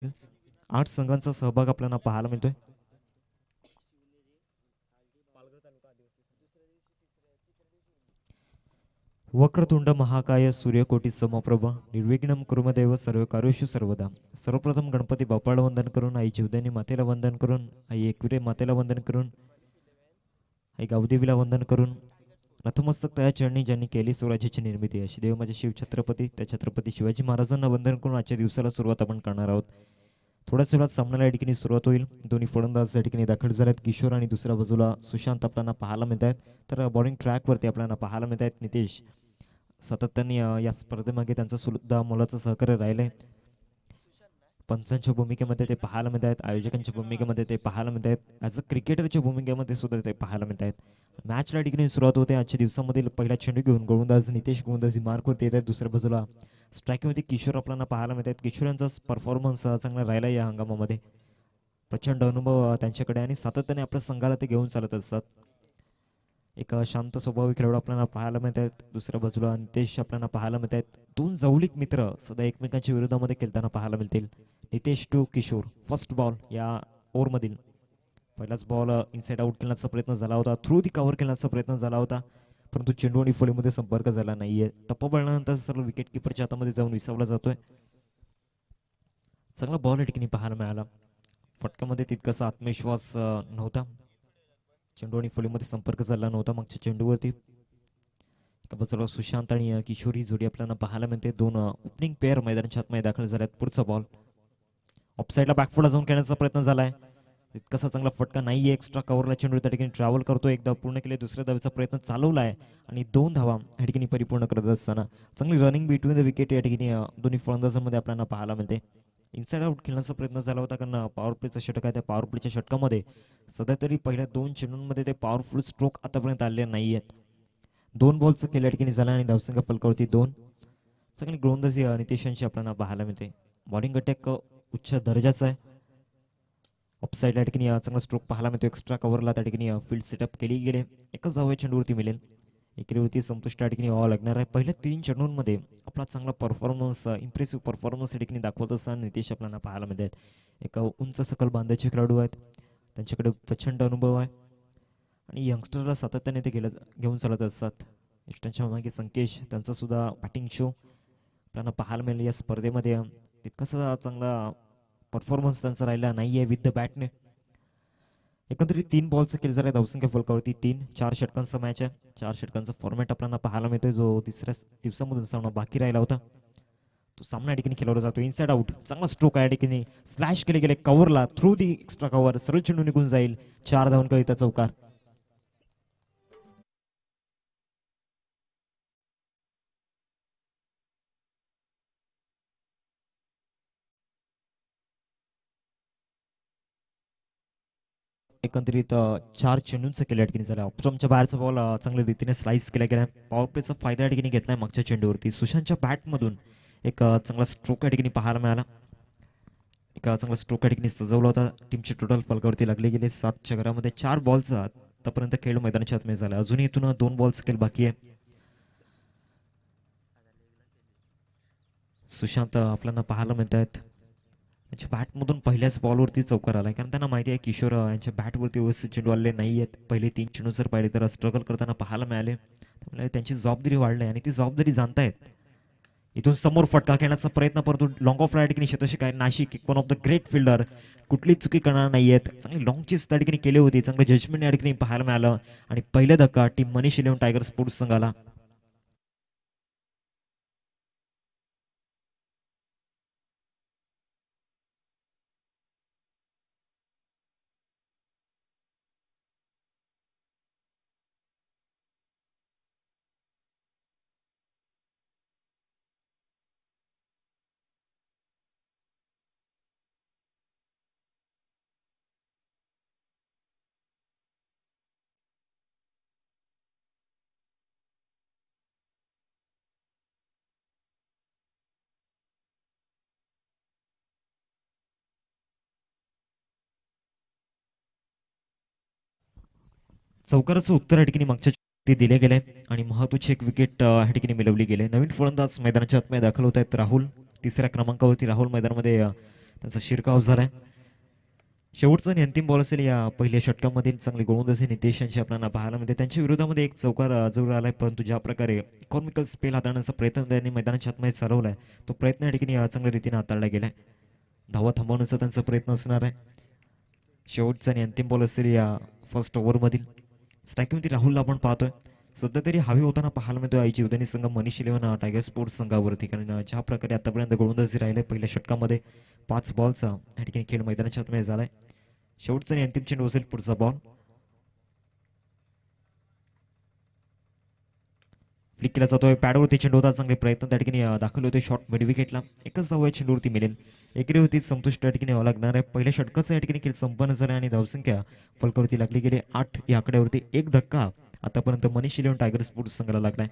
8 संघांचा सहभाग आपल्याला पाहायला मिळतोय. वक्रतुंड महाकाय सूर्यकोटी समप्रभ निर्विघ्नं कुरुमदेव सर्व कार्येषु सर्वदा. सर्वप्रथम गणपती बाप्पाला वंदन करून, आई जीवदानी मातेला वंदन करून, आई एकविरे मातेला वंदन करून, आई गावदेवीला वंदन करून, नतमस्तक त्या चरणी ज्यांनी केली स्वराज्याची निर्मिती अशी देव माझे शिव छत्रपती त्या छत्रपती शिवाजी महाराजांना वंदन करून आजच्या दिवसाला सुरुवात आपण करणार आहोत. थोड्याच वेळात सामन्याला या ठिकाणी सुरुवात होईल. दोन्ही फलंदाज या ठिकाणी दाखल झालेत. किशोर आणि दुसऱ्या बाजूला सुशांत आपल्याला पाहायला मिळत आहेत. तर बॉलिंग ट्रॅकवरती आपल्याला पाहायला मिळत आहेत नितेश. सातत्याने या स्पर्धेमागे त्यांचं सुद्धा मोलाचं सहकार्य राहिलंय. पंचांच्या भूमिकेमध्ये ते पाहायला मिळत आहेत. आयोजकांच्या भूमिकेमध्ये ते पाहायला मिळत आहेत. ॲज अ क्रिकेटरच्या भूमिकेमध्ये सुद्धा ते पाहायला मिळत आहेत. मॅचला ठिकाणी सुरुवात होते. आजच्या दिवसामधील पहिला चेंडू घेऊन गोलंदाज नितेश गोलंदाज मार्कवरती येत आहेत. दुसऱ्या बाजूला स्ट्रायकिंगमध्ये किशोर आपल्याला पाहायला मिळत आहेत. किशोर यांचा परफॉर्मन्स चांगला राहिला या हंगामामध्ये. प्रचंड अनुभव त्यांच्याकडे आणि सातत्याने आपल्या संघाला ते घेऊन चालत असतात. एक शांत स्वभावी खेळाडू आपल्याला पाहायला मिळत आहेत. दुसऱ्या बाजूला नितेश आपल्याला पाहायला मिळत आहेत. दोन जवळीक मित्र सध्या एकमेकांच्या विरोधामध्ये खेळताना पाहायला मिळतील. Nitesh to Kishore. First ball या ओव्हरमधील पहिलाच बॉल इनसाइड आउट खेळण्याचा प्रयत्न झाला होता. थ्रू दी कव्हर खेळण्याचा प्रयत्न झाला होता, परंतु चेंडू आणि फळीमध्ये संपर्क झाला नाहीये. टप्पा पडल्यानंतर सर्व विकेट किपरच्या हातामध्ये जाऊन विसावला जातोय. चांगला बॉल या ठिकाणी पाहायला मिळाला. फटक्यामध्ये तितकासा आत्मविश्वास नव्हता. चेंडू आणि फळीमध्ये संपर्क झाला नव्हता मागच्या चेंडूवरती. एका बाजूला सुशांत आणि किशोर ही जोडी आपल्याला पाहायला मिळते. दोन ओपनिंग पेअर मैदानाच्या आतमध्ये दाखल झाल्यात. पुढचा बॉल ऑफसाईडला बॅकफुटला जाऊन खेळण्याचा प्रयत्न झालाय. तितकासा चांगला फटका नाहीये. एक्स्ट्रा कव्हरला चेंडू त्या ठिकाणी ट्रॅव्हल करतो. एकदा पूर्ण केले, दुसऱ्या धावेचा प्रयत्न चालवला आहे आणि 2 धावा या ठिकाणी परिपूर्ण करत असताना चांगली रनिंग बिटवीन द विकेट या ठिकाणी दोन्ही फलंदाजांमध्ये आपल्याला पाहायला मिळते. इनसाइड आउट खेळण्याचा प्रयत्न झाला होता, कारण पॉवर प्लेचं षटक आहे. त्या पॉवर प्लेच्या षटकामध्ये सध्या तरी पहिल्या 2 चेंडूंमध्ये ते पॉवरफुल स्ट्रोक आतापर्यंत आलेले नाही आहेत. 2 बॉलचं केलं या ठिकाणी झालं आणि धावसंख्या फलकावरती 2. चांगली गोलंदाजी नितेश यांची आपल्याला पाहायला मिळते. बॉलिंग अटॅक उच्च दर्जाचा आहे. ऑफसाईड या ठिकाणी चांगला स्ट्रोक पाहायला मिळतो. एक्स्ट्रा कव्हरला त्या ठिकाणी फील्ड सेटअप केली गेले. एकच धाव चेंडूवरती मिळेल. एकेरीवरती संतुष्ट या ठिकाणी व्हावं लागणार आहे. पहिल्या 3 चेंडूंमध्ये आपला चांगला परफॉर्मन्स, इम्प्रेसिव्ह परफॉर्मन्स या ठिकाणी दाखवत असताना नितेश आपल्याला पाहायला मिळत आहेत. एक उंच सकल बांधाचे खेळाडू आहेत. त्यांच्याकडे प्रचंड अनुभव आहे आणि यंगस्टरला सातत्याने ते घेऊन चालत असतात. त्यांच्या मागे संकेश, त्यांचा सुद्धा बॅटिंग शो आपल्याला पाहायला मिळेल या स्पर्धेमध्ये. तितकासा चांगला परफॉर्मन्स त्यांचा राहिला नाहीये विथ द बॅटने. एकंदरीत 3 बॉलचं केलं झालं. धावसंख्या फलकावरती 3. 4 षटकांचा मॅच आहे. 4 षटकांचा फॉर्मॅट आपल्याला पाहायला मिळतोय. जो तिसऱ्या दिवसामधून सामना बाकी राहिला होता तो सामना या ठिकाणी खेळवला जातो. इनसाइड आउट चांगला स्ट्रोक आहे. या ठिकाणी स्लॅश केले गेले कव्हरला. थ्रू दी एक्स्ट्रा कव्हर सरळ चेंडू निघून जाईल. 4 धावांकरिता चौकार. एकंदरीत 4 चेंडूंचं केलं या ठिकाणी झालं. ऑप्शनच्या बाहेरचा बॉल चांगल्या रीतीने स्लाइस केला गेला. पॉवर प्लेचा फायदा या ठिकाणी घेतलाय मागच्या चेंडूवरती. सुशांतच्या बॅटमधून एक चांगला स्ट्रोक या ठिकाणी पाहायला मिळाला. एक चांगला स्ट्रोक या ठिकाणी सजवला होता. टीमचे टोटल फलकावरती लागले गेले 7 घरामध्ये 4 बॉलचा आतापर्यंत खेळ मैदानाच्या आतमध्ये झाला. अजूनही इथून 2 बॉल्स खेळ बाकी आहे. सुशांत आपल्याला पाहायला मिळत आहेत. त्यांच्या बॅटमधून पहिल्याच बॉलवरती चौकार आलाय, कारण त्यांना माहिती आहे किशोर यांच्या बॅटवरती व्यवस्थित चेंडू आलेले नाही आहेत. पहिले 3 चेंडू जर पाहिले तर स्ट्रगल करताना पाहायला मिळाले. त्यामुळे त्यांची जबाबदारी वाढली आणि ती जबाबदारी जाणतायत. इथून समोर फटका खेळण्याचा प्रयत्न, परंतु लॉंग ऑफ राईट शतषक आहे. Nashik one of the great fielder, कुठलीच चुकी करणार नाहीयेत. चांगली लॉंग चेस त्या ठिकाणी केली होती. चांगलं जजमेंट या ठिकाणी पाहायला मिळालं आणि पहिला धक्का टीम मनीष 11 टायगर स्पोर्ट्स संघाला. चौकाराचं उत्तर या ठिकाणी मागच्या ते दिले गेले आणि महत्वाची एक विकेट या ठिकाणी मिळवली गेली. नवीन फलंदाज मैदानाच्या आतमध्ये दाखल होत आहेत. राहुल तिसऱ्या क्रमांकावरती राहुल मैदानामध्ये त्यांचा शिरकाव झालाय. शेवटचा आणि अंतिम बॉल असेल या पहिल्या षटकामधील. चांगले गोलंदाजी नितेश यांची आपल्याला पाहायला मिळते. त्यांच्या विरोधामध्ये एक चौकार जरूर आलाय, परंतु ज्या प्रकारे इकॉनॉमिकल स्पेल हाताळण्याचा प्रयत्न त्यांनी मैदानाच्या आतमध्ये चालवलाय, तो प्रयत्न या ठिकाणी चांगल्या रीतीने हाताळला गेलाय. धावा थांबवण्याचा त्यांचा प्रयत्न असणार आहे. शेवटचा आणि अंतिम बॉल असेल या फर्स्ट ओव्हरमधील. स्ट्रायकिंगवरती राहुलला आपण पाहतोय. सध्या तरी हवी होताना पाहायला मिळतोय आईची उदयनी संघ मनीष इलेव्हन टायगर स्पोर्ट्स संघावरती, कारण ज्या प्रकारे आतापर्यंत गोलंदाजी राहिले पहिल्या षटकामध्ये 5 बॉलचा या ठिकाणी खेळ मैदानाच्या आतमध्ये झालाय. शेवटचा आणि अंतिम चेंडू असेल पुढचा बॉल. फ्लिक केला जातोय. पॅडवरती चेंडू होता. चांगले प्रयत्न त्या ठिकाणी दाखवले होते. शॉट मिड विकेटला. एकच धाव या चेंडूवरती मिळेल. एकरीवरती संतुष्ट या ठिकाणी व्हावं लागणार आहे. पहिल्या षटकाचा या ठिकाणी खेळ संपन्न झाला आणि धावसंख्या फलकावरती लागली गेली 8 या आकड्यावरती. एक धक्का आतापर्यंत मनीष इलेव्हन टायगर स्पोर्ट्स संघाला लागलाय.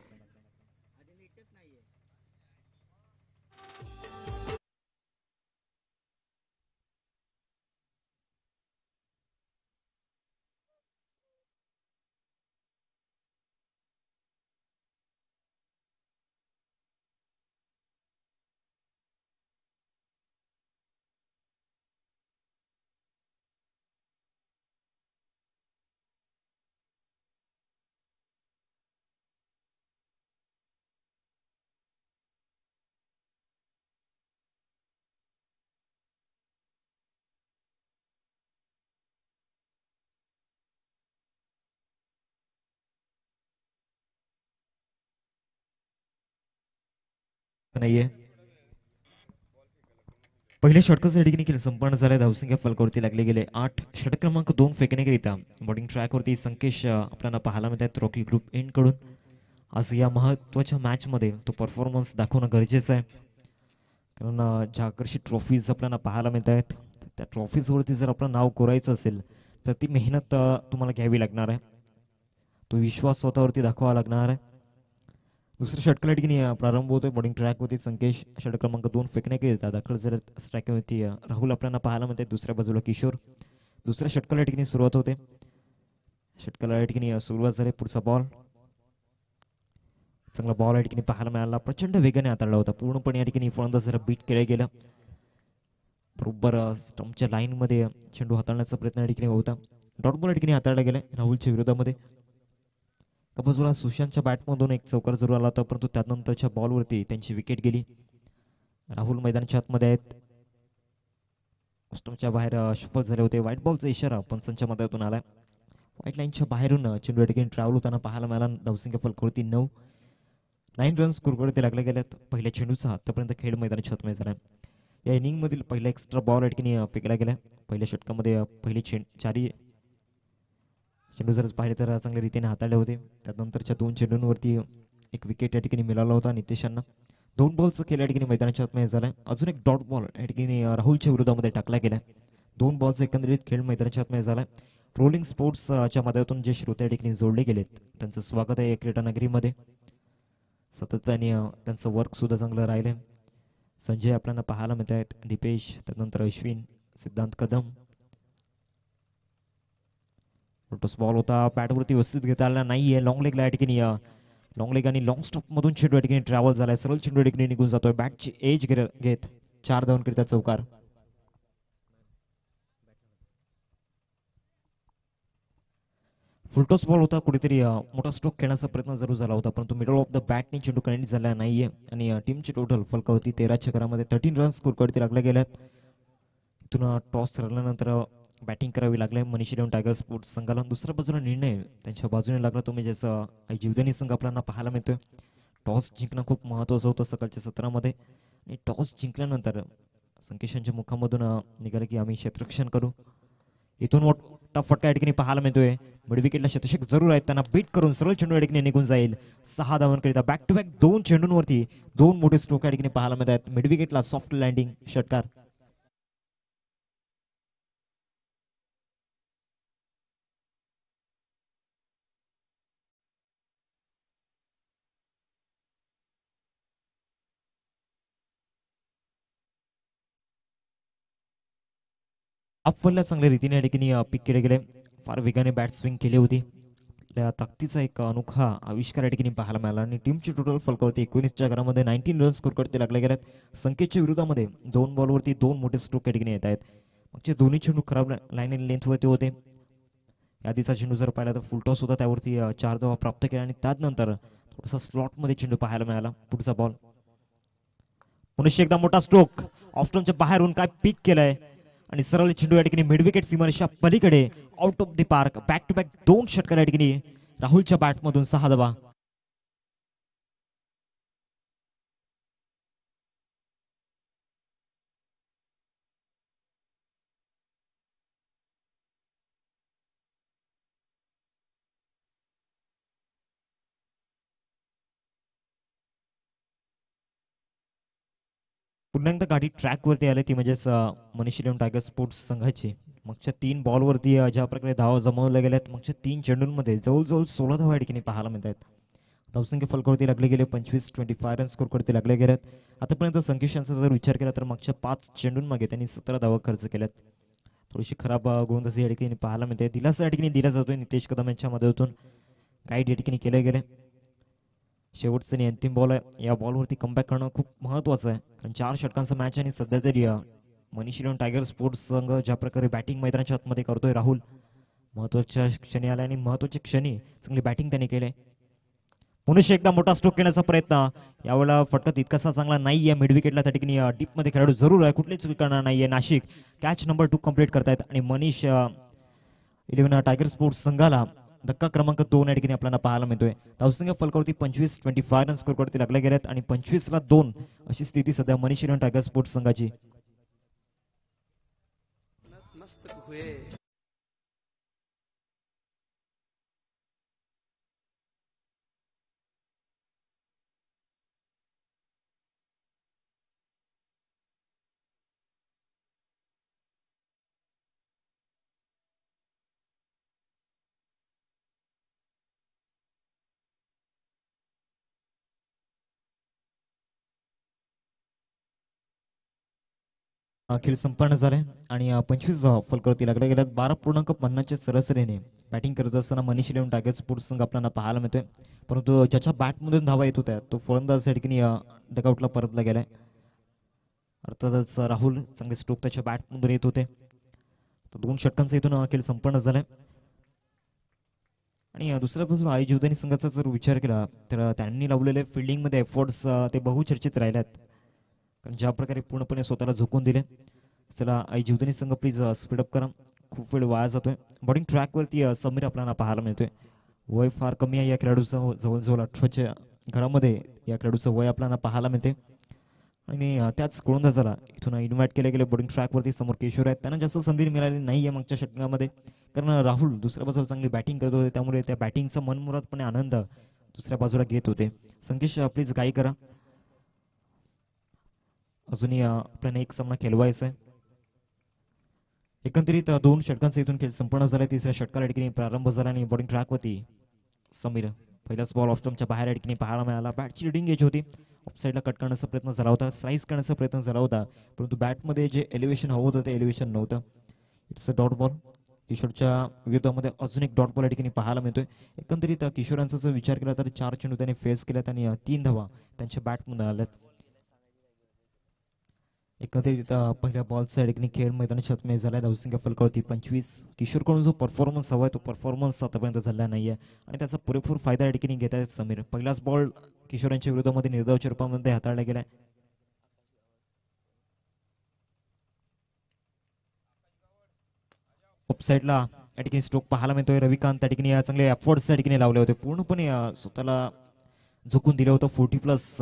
नाहीये. पहिल्या षटकाचा ठिकाणी खेळ संपन्न झालाय. धावसंख्या फलकावरती लागले गेले 8. षटक क्रमांक 2 फेकण्याकरिता बॉलिंग ट्रॅकवरती संकेश आपल्याला पाहायला मिळतात रॉकी ग्रुप एंड कडून. आज या महत्वाच्या मॅच मध्ये तो परफॉर्मन्स दाखवणं गरजेचं आहे, कारण ज्या आकर्षित ट्रॉफीज आपल्याला पाहायला मिळत आहेत त्या ट्रॉफीजवरती जर आपलं नाव कोरायचं असेल तर ती मेहनत तुम्हाला घ्यावी लागणार आहे. तो विश्वास स्वतःवरती दाखवावा लागणार आहे. दुसऱ्या षटकाला ठिकाणी प्रारंभ होतोय. बॉलिंग ट्रॅक होती संकेश. षटक क्रमांक 2 फेकण्याकरिता दाखल जर स्ट्रायकिंगवरती राहुल आपल्याला पाहायला मिळते. दुसऱ्या बाजूला किशोर. दुसऱ्या षटकाला ठिकाणी सुरुवात होते. षटकाला ठिकाणी सुरुवात झाली. पुढचा बॉल. चांगला बॉल या ठिकाणी पाहायला मिळाला. प्रचंड वेगाने हाताळला होता. पूर्णपणे या ठिकाणी फलंदाज जरा बीट केलं गेलं. बरोबर स्टंपच्या लाईन मध्ये चेंडू हाताळण्याचा प्रयत्न या ठिकाणी होता. डॉट बॉल या ठिकाणी हाताळला गेलाय राहुलच्या विरोधामध्ये. बाजूला सुशांतच्या बॅटमधून एक चौकार जरूर आला होता, परंतु त्यानंतरच्या बॉलवरती त्यांची विकेट गेली. राहुल मैदानाच्या आतमध्ये आहेत. स्टंपच्या बाहेर सफल झाले होते. व्हाईट बॉलचा इशारा पंचांच्या मध्यातून आलाय. व्हाईट लाईनच्या बाहेरून चेंडू या ठिकाणी ट्रॅव्हल होताना पाहायला मिळाला. धावसंख्या फलकावरती 9. 9 रन्स स्कोरवरती लागले गेल्यात. पहिल्या चेंडूचा आतापर्यंत खेळ मैदानाच्या आतमध्ये झाला. या इनिंग मधील पहिला एक्स्ट्रा बॉल या ठिकाणी फेकला गेला. पहिल्या षटकामध्ये पहिली चारही चेंडू जर पाहिले तर चांगल्या रीतीने हाताळले होते. त्यानंतरच्या 2 चेंडूंवरती एक विकेट या ठिकाणी मिळाला होता नितेशांना. 2 बॉलचा खेळ या ठिकाणी मैदानाच्या आतमध्ये झालाय. अजून एक डॉट बॉल या ठिकाणी राहुलच्या विरोधामध्ये टाकला गेला. 2 बॉलचा एकंदरीत खेळ मैदानाच्या आतमध्ये झालाय. रोलिंग स्पोर्ट्सच्या माध्यमातून जे श्रोते या ठिकाणी जोडले गेलेत त्यांचं स्वागत आहे क्रीडा नगरीमध्ये. सतत आणि त्यांचं वर्क सुद्धा चांगलं राहिलंय. संजय आपल्याला पाहायला मिळत आहेत. दीपेश, त्यानंतर अश्विन, सिद्धांत कदम. बॉल होता. पॅडवरती व्यवस्थित घेता आला नाहीये. लॉंग लेगला या ठिकाणी लॉंग लेग आणि लॉंग स्टॉप मधून चेंडू या ठिकाणी ट्रॅव्हल झालाय. सरळ चेंडू या ठिकाणी निघून जातोय. बॅटची एज घेत 4 धावांकरिता चौकार. फुलटॉस बॉल होता. कुठेतरी मोठा स्ट्रोक खेळण्याचा प्रयत्न जरूर झाला होता, परंतु मिडल ऑफ द बॅटने चेंडू कनेक्ट झाला नाहीये आणि टीमची टोटल फलकावरती 13 चक्रामध्ये 13 रन्स स्कोरवरती लागले गेल्यात. इथून टॉस हरल्यानंतर बॅटिंग करावी लागले मनीष इलेव्हन टायगर स्पोर्ट्स संघाला. दुसऱ्या बाजूला निर्णय त्यांच्या बाजूने लागला. तुम्ही ज्याचा जीवदानी संघ आपल्याला पाहायला मिळतोय. टॉस जिंकणं खूप महत्त्वाचं होतं सकाळच्या सत्रामध्ये आणि टॉस जिंकल्यानंतर संकेशांच्या मुखामधून निघाले की आम्ही क्षेत्ररक्षण करू. इथून मोठा फटका या ठिकाणी पाहायला मिळतोय. मिड विकेटला शतक जरूर आहेत. त्यांना बीट करून सरळ चेंडू या ठिकाणी निघून जाईल. 6 धावांकरिता बॅक टू बॅक 2 चेंडूंवरती 2 मोठे स्ट्रोक या ठिकाणी पाहायला मिळत आहेत. मिड विकेटला सॉफ्ट लँडिंग षटकार. अफवलला चांगल्या रीतीने या ठिकाणी पिक केले गेले. फार वेगाने बॅट स्विंग केली होती. आपल्या ताकदीचा एक अनोखा आविष्कार या ठिकाणी पाहायला मिळाला आणि टीमची टोटल फलकावरती 19च्या घरामध्ये 19 रन स्कोर करते लागले गेल्यात. संकेतच्या विरोधामध्ये 2 बॉलवरती 2 मोठे स्ट्रोक या ठिकाणी येत आहेत. मागचे दोन्ही चेंडू खराब लाईन आणि लेंथवरती होते. आधीचा चेंडू जर पाहिला तर फुलटॉस होता, त्यावरती 4 धावा प्राप्त केल्या आणि त्यानंतर थोडासा स्लॉटमध्ये चेंडू पाहायला मिळाला. पुढचा बॉल पुन्हा एकदा मोठा स्ट्रोक ऑफ्टॉनच्या बाहेरून काय पिक केलाय आणि सरळ चेंडू या ठिकाणी मिड विकेट सीमारेषा पलीकडे out of the park. Back to back 2 षटकार या ठिकाणी राहुलच्या बॅटमधून 6 धावा. पुन्हा एकदा गाडी ट्रॅकवरती आली, ती म्हणजेच मनीष इलेव्हन टायगर स्पोर्ट्स संघाची. मागच्या 3 बॉलवरती ज्या प्रकारे धावा जमवल्या गेल्यात, मागच्या 3 चेंडूंमध्ये जवळजवळ 16 धावा या ठिकाणी पाहायला मिळत आहेत. धावसंख्या फलकावरती लागले गेले 25 रन स्कोर करते लागले गेल्यात. आतापर्यंत संकेश यांचा जर विचार केला तर मागच्या 5 चेंडूंमागे त्यांनी 17 धावा खर्च केल्यात. थोडीशी खराब गोलंदाजी या ठिकाणी पाहायला मिळते. दिलासा या ठिकाणी दिला जातोय नितेश कदम यांच्या मदतीतून. गाईड या ठिकाणी केले गेले. शेवटचं आणि अंतिम बॉल आहे, या बॉलवरती कमबॅक करणं खूप महत्त्वाचं आहे, कारण 4 षटकांचा मॅच आणि सध्या तरी मनीष इलेव्हन टायगर स्पोर्ट्स संघ ज्या प्रकारे बॅटिंग मैदानाच्या आतमध्ये करतोय राहुल, महत्त्वाच्या क्षणी आल्या आणि महत्त्वाच्या क्षणी चांगली बॅटिंग त्यांनी केले. पुन्हा एकदा मोठा स्ट्रोक घेण्याचा प्रयत्न, यावेळेला फटका तितकासा चांगला नाहीये. मिड विकेटला त्या ठिकाणी डीपमध्ये खेळाडू जरूर आहे, कुठलीच चुकी करणार नाहीये. नाशिक कॅच नंबर 2 कंप्लीट करतायत आणि मनीष इलेव्हन टायगर स्पोर्ट्स संघाला धक्का क्रमांक 2 या ठिकाणी आपल्याला पाहायला मिळतोय. धावसंख्या फलकावरती 25 रन स्कोर करते लागले गेल्यात आणि 25ला 2 अशी स्थिती सध्या मनीष इलेव्हन टायगर स्पोर्ट्स संघाची. खेळ संपन्न झालाय आणि 25 फलकावरती लागले गेल्यात. 12.50च्या सरासरीने बॅटिंग करत असताना मनीष इलेव्हन टायगर स्पोर्ट्स संघ आपल्याला पाहायला मिळतोय, परंतु ज्याच्या बॅटमधून धावा येत होत्या तो फलंदाज या ठिकाणी डगआउटला परतला गेलाय. अर्थातच राहुल चांगले स्ट्रोक त्याच्या बॅटमधून येत होते. तर 2 षटकांचा इथून खेळ संपन्न झालाय. आणि दुसऱ्या बाजूला आई जीवदानी संघाचा जर विचार केला तर त्यांनी लावलेले फिल्डिंगमध्ये एफर्ट्स ते बहुचर्चित राहिल्यात, कारण ज्या प्रकारे पूर्णपणे स्वतःला झोकून दिले. चला आई जीवदानी संघ प्लीज स्पीडअप करा, खूप वेळ वाया जातोय. बॉलिंग ट्रॅकवरती समीर आपल्याला पाहायला मिळतोय. वय फार कमी आहे या खेळाडूचं, जवळजवळ 18च्या घरामध्ये या खेळाडूचं वय आपल्याला पाहायला मिळते. आणि त्याच गोलंदाजाला इथून इन्व्हाइट केले गेले बॉलिंग ट्रॅकवरती. समोर किशोर आहेत, त्यांना जास्त संधी मिळाली नाही आहे मागच्या षटकामध्ये, कारण राहुल दुसऱ्या बाजूला चांगली बॅटिंग करत होते, त्यामुळे त्या बॅटिंगचा मनमुरादपणे आनंद दुसऱ्या बाजूला घेत होते. संकेश प्लीज गाई करा, अजूनही आपल्याला एक सामना खेळवायचा आहे. एकंदरीत 2 षटकांचा इथून खेळ संपन्न झाला. 3ऱ्या षटकाला ठिकाणी प्रारंभ झाला आणि बॉलिंग ट्रॅकवरती समीर पहिलाच बॉल ऑफस्टम्पच्या बाहेर ठिकाणी पाहायला मिळाला. बॅटची लिडिंग एज होती, ऑफसाईडला कट करण्याचा प्रयत्न झाला होता, स्लाइस करण्याचा प्रयत्न झाला होता, परंतु बॅटमध्ये जे एलिव्हेशन हवं होतं ते एलिव्हेशन नव्हतं. It's a dot ball. किशोरच्या विरोधामध्ये अजून एक डॉट बॉल या ठिकाणी पाहायला मिळतोय. एकंदरीत किशोरांचा जर विचार केला तर 4 चेंडू त्याने फेस केल्यात आणि 3 धावा त्यांच्या बॅटमधून आल्यात. एकंदरीत पहिल्या बॉलचा ठिकाणी खेळ मैदानाच्या आतमध्ये झाला. धावसंख्या फलकावरती 25. किशोरकडून जो परफॉर्मन्स हवा आहे तो परफॉर्मन्स आतापर्यंत झाला नाहीये आणि त्याचा पुरेपूर फायदा या ठिकाणी घेत आहेत समीर. पहिलाच बॉल किशोरांच्या विरोधामध्ये निर्धावच्या रूपामध्ये हाताळला गेलाय. ऑफसाईडला या ठिकाणी स्ट्रोक पाहायला मिळतोय. रविकांत त्या ठिकाणी चांगले एफर्ट्स या ठिकाणी लावले होते, पूर्णपणे स्वतःला झुकून दिलं होतं. 40+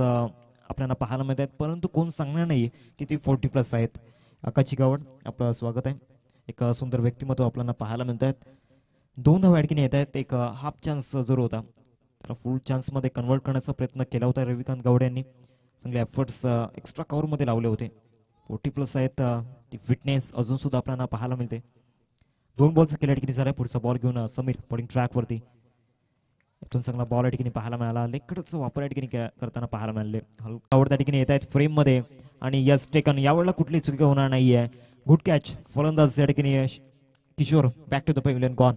आपल्याला पाहायला मिळत आहेत, परंतु कोण सांगणार नाही की ती 40+ आहेत. आकाशी गावड आपलं स्वागत आहे. एक सुंदर व्यक्तिमत्व आपल्याला पाहायला मिळत आहेत. 2 धावा ठिकाणी येत आहेत. एक हाफ चान्स जर होता त्याला फुल चान्समध्ये कन्वर्ट करण्याचा प्रयत्न केला होता रविकांत गावड यांनी. चांगले एफर्ट्स एक्स्ट्रा कव्हरमध्ये लावले होते. 40+ आहेत. ती फिटनेस अजून सुद्धा आपल्याला पाहायला मिळते. 2 बॉलचा खेळ ठिकाणी झालाय. पुढचा बॉल घेऊन समीर बॉलिंग ट्रॅकवरती. इथून चांगला बॉल या ठिकाणी पाहायला मिळाला. लेगकटचा वापर या ठिकाणी करताना पाहायला मिळाले. हलकावर त्या ठिकाणी येत आहेत फ्रेम मध्ये आणि यस टेकन. यावेळेला कुठली चुकी होणार नाहीये. Good catch. फलंदाज या ठिकाणी Kishore back to the pavilion gone.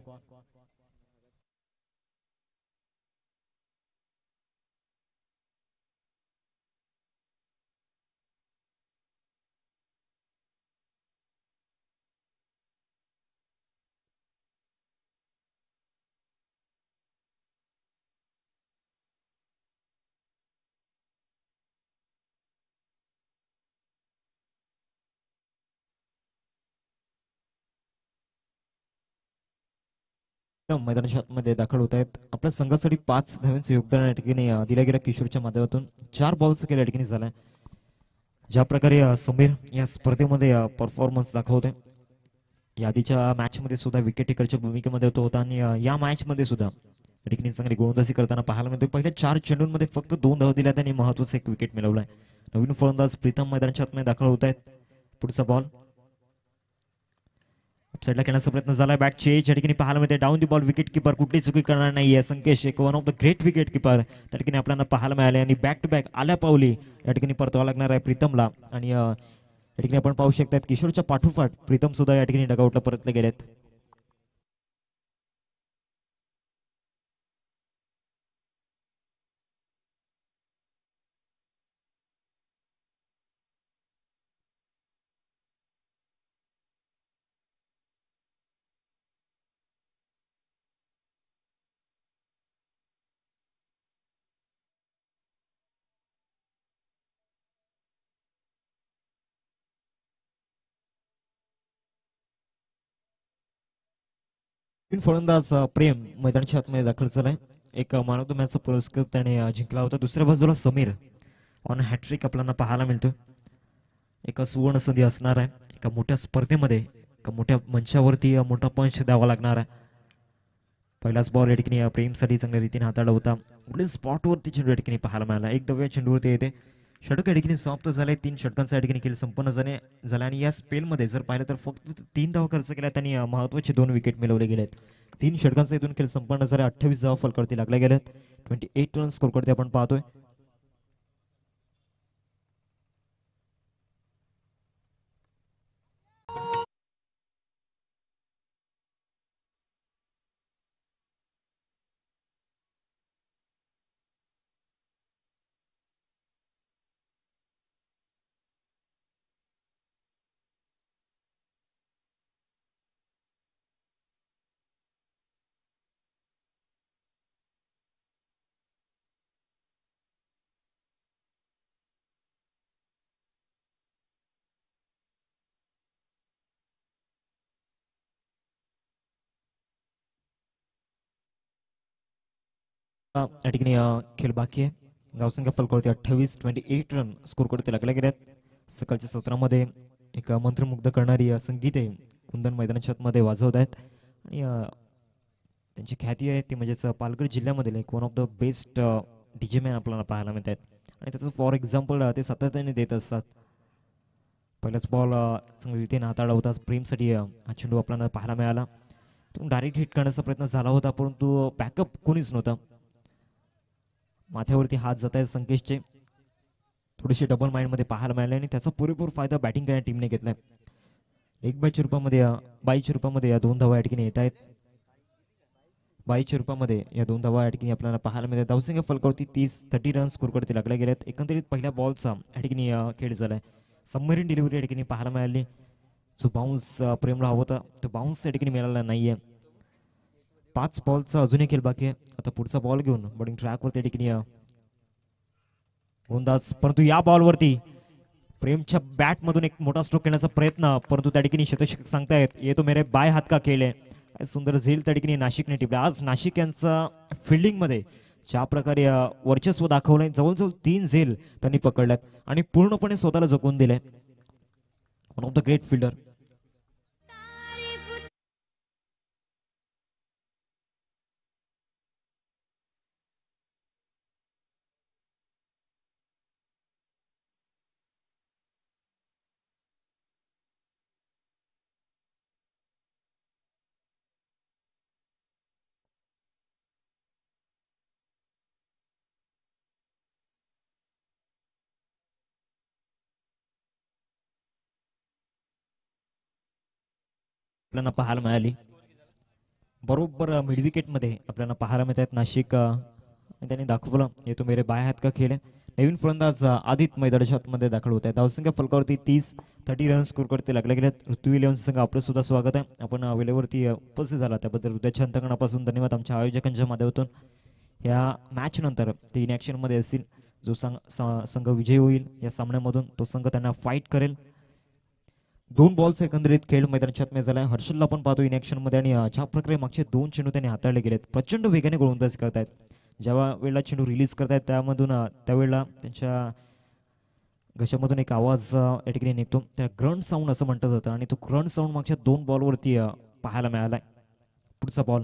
मैदानाच्या आतमध्ये दाखल होत आहेत. आपल्या संघासाठी 5 धावांचं योगदान या ठिकाणी दिल्या गेल्या किशोरच्या माध्यमातून 4 बॉल्स केल्या ठिकाणी झालाय. ज्या प्रकारे समीर या स्पर्धेमध्ये परफॉर्मन्स दाखवते, यादीच्या मॅच मध्ये सुद्धा विकेट टेकरच्या भूमिकेमध्ये होता आणि या मॅच मध्ये सुद्धा या ठिकाणी चांगली गोलंदाजी करताना पाहायला मिळते. पहिल्या 4 चेंडूंमध्ये फक्त 2 धावा दिल्यात आणि महत्वाचं एक विकेट मिळवलाय. नवीन फलंदाज प्रीतम मैदानाच्या आतमध्ये दाखल होत आहेत. पुढचा बॉल अपसाईडला खेळण्याचा प्रयत्न झालाय. बॅट चेज या ठिकाणी पाहायला मिळते. Down the ball. Wicket keeper कुठली चुकी करणार नाहीये. संकेश एक one of the great wicket keeper त्या ठिकाणी आपल्याला पाहायला मिळाले आणि बॅक टू बॅक आल्या पावली या ठिकाणी परतावा लागणार आहे प्रीतमला. आणि या ठिकाणी आपण पाहू शकतात किशोरच्या पाठोपाठ प्रीतम सुद्धा या ठिकाणी डगआउटला परतले गेलेत. फलंदाज प्रेम मैदानाच्या आतमध्ये दाखल झालाय. एक मॅन ऑफ द मॅचचा पुरस्कार त्याने जिंकला होता. दुसऱ्या बाजूला समीर ऑन हॅट्रिक आपल्याला पाहायला मिळतो. एका सुवर्ण संधी असणार आहे. एका मोठ्या स्पर्धेमध्ये एका मोठ्या मंचावरती मोठा पंच द्यावा लागणार आहे. पहिलाच बॉल या ठिकाणी प्रेमसाठी चांगल्या रीतीने हाताळला होता. कुठल्या स्पॉटवरती चेंडू या ठिकाणी पाहायला मिळाला. एक दव्या चेंडूवरती येते. षटक या ठिकाणी समाप्त झाले. 3 षटकांचा या ठिकाणी खेळ संपन्न झाला आणि या स्पेलमध्ये जर पाहिलं तर फक्त 3 धावा खर्च केल्या आणि महत्वाचे 2 विकेट मिळवले गेलेत. 3 षटकांचा इथून खेळ संपन्न झाला. 28 धावा फलकावरती लागल्या गेल्यात. 28 रन स्कोरवरती आपण पाहतोय. या ठिकाणी खेळ बाकी आहे. धावसंख्या फलकावरती 28 रन स्कोर करते लागल्या गेल्यात. सकाळच्या सत्रामध्ये एक मंत्रमुग्ध करणारी संगीते कुंदन मैदानाच्या आतमध्ये वाजवत आहेत आणि त्यांची ख्याती आहे ती म्हणजेच पालघर जिल्ह्यामधील एक one of the best DJ man आपल्याला पाहायला मिळत आहेत आणि त्याचं फॉर एक्झाम्पल ते सातत्याने देत असतात. पहिलाच बॉल चांगल्या रीतीने हाताळला होता. प्रेमसाठी हा चेंडू आपल्याला पाहायला मिळाला. डायरेक्ट हिट करण्याचा प्रयत्न झाला होता परंतु बॅकअप कोणीच नव्हता. माथ्यावरती हात जात आहेत संकेशचे. थोडीशी डबल माइंड मध्ये पाहायला मिळाले आणि त्याचा पुरेपूर फायदा बॅटिंग करणाऱ्या टीमने घेतलाय. 1/22 रूपामध्ये या 2 धावा या ठिकाणी येत आहेत. 22 रूपामध्ये या 2 धावा या ठिकाणी आपल्याला पाहायला मिळतात. धावसंख्या फलकावरती 30 रन स्कोर करते लागल्या गेल्यात. एकंदरीत पहिल्या बॉलचा या ठिकाणी खेळ झालाय. सबमरीन डिलिव्हरी या ठिकाणी पाहायला मिळाली. जो बाउन्स प्रेमला हवा होता तो बाउन्स या ठिकाणी मिळाला नाहीये. 5 बॉलचा अजूनही खेळ बाकी आहे. आता पुढचा बॉल घेऊन बॉलिंग ट्रॅकवरती या ठिकाणी गोलंदाज, परंतु या बॉलवरती प्रेमच्या बॅट मधून एक मोठा स्ट्रोक करण्याचा प्रयत्न, परंतु त्या ठिकाणी शतक सांगतायत ये तो मेरे बाय हात का खेळ आहे. सुंदर झेल त्या ठिकाणी नाशिकने टिपला. आज नाशिक यांचा फिल्डिंग मध्ये ज्या प्रकारे वर्चस्व दाखवलंय, जवळजवळ 3 झेल त्यांनी पकडल्यात आणि पूर्णपणे स्वतःला जगून दिलंय. One of the great fielder. आपल्याला पाहायला मिळाली. बरोबर मिड विकेट मध्ये आपल्याला पाहायला मिळत आहेत नाशिक. त्यांनी दाखवलं येतो मेरे बाय हात का खेळ. नवीन फलंदाज आदित्य मैदानाच्या मध्ये दाखल होत आहे. धावसंख्या फलकावरती 30 रन स्कोर करते लागले गेलेत. ऋतू 11 संघ आपलं सुद्धा स्वागत आहे. आपण वेळेवरती उपस्थित झाला त्याबद्दल हृदयाच्या अंतकरणापासून धन्यवाद. आमच्या आयोजकांच्या माध्यमातून या मॅच नंतर ते इन ऍक्शन मध्ये असतील. जो संघ विजयी होईल या सामन्यामधून तो संघ त्यांना फाईट करेल. दोन बॉल्स एकंदरीत खेळ मैदानाच्या आत झालाय. हर्षलला आपण पाहतो इन ऍक्शन मध्ये आणि ज्या प्रकारे मागचे दोन चेंडू त्यांनी हाताळले गेलेत, प्रचंड वेगाने गोलंदाजी करतायत. जेव्हा वेळेला चेंडू रिलीज करतायत त्यामधून त्यावेळेला त्यांच्या घशामधून एक आवाज या ठिकाणी निघतो, त्या ग्रंट साऊंड असं म्हटलं जातं आणि तो ग्रंट साऊंड मागच्या दोन बॉलवरती पाहायला मिळालाय. पुढचा बॉल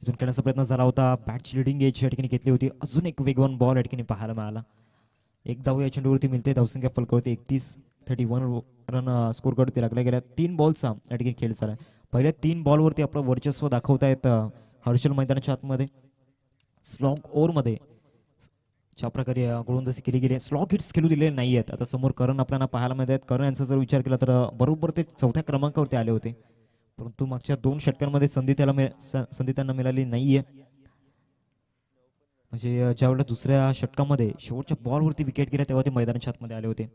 इथून खेळण्याचा प्रयत्न झाला होता, बॅटची लिडिंग एज या ठिकाणी घेतली होती. अजून एक वेगवान बॉल या ठिकाणी पाहायला मिळाला. एक धाव या चेंडूवरती मिळते. धावसंख्या फलकावरती 31 रन स्कोर कडे लागल्या गेल्या. 3 बॉलचा या ठिकाणी खेळ झाला. पहिल्या 3 बॉलवरती आपलं वर्चस्व दाखवतायत हर्षल मैदानाच्या आतमध्ये. स्लॉग ओव्हरमध्ये ज्या प्रकारे गोलंदाजी केली गेली, स्लॉग हिट्स खेळू दिलेले नाही आहेत. आता समोर करण आपल्याला पाहायला मिळत आहेत. करण यांचा जर विचार केला तर बरोबर ते 4थ्या क्रमांकावरती आले होते, परंतु मागच्या 2 षटकांमध्ये संधी त्यांना मिळाली नाहीये. म्हणजे ज्यावेळेला दुसऱ्या षटकामध्ये शेवटच्या बॉलवरती विकेट गेल्या तेव्हा ते मैदानाच्या आतमध्ये आले होते.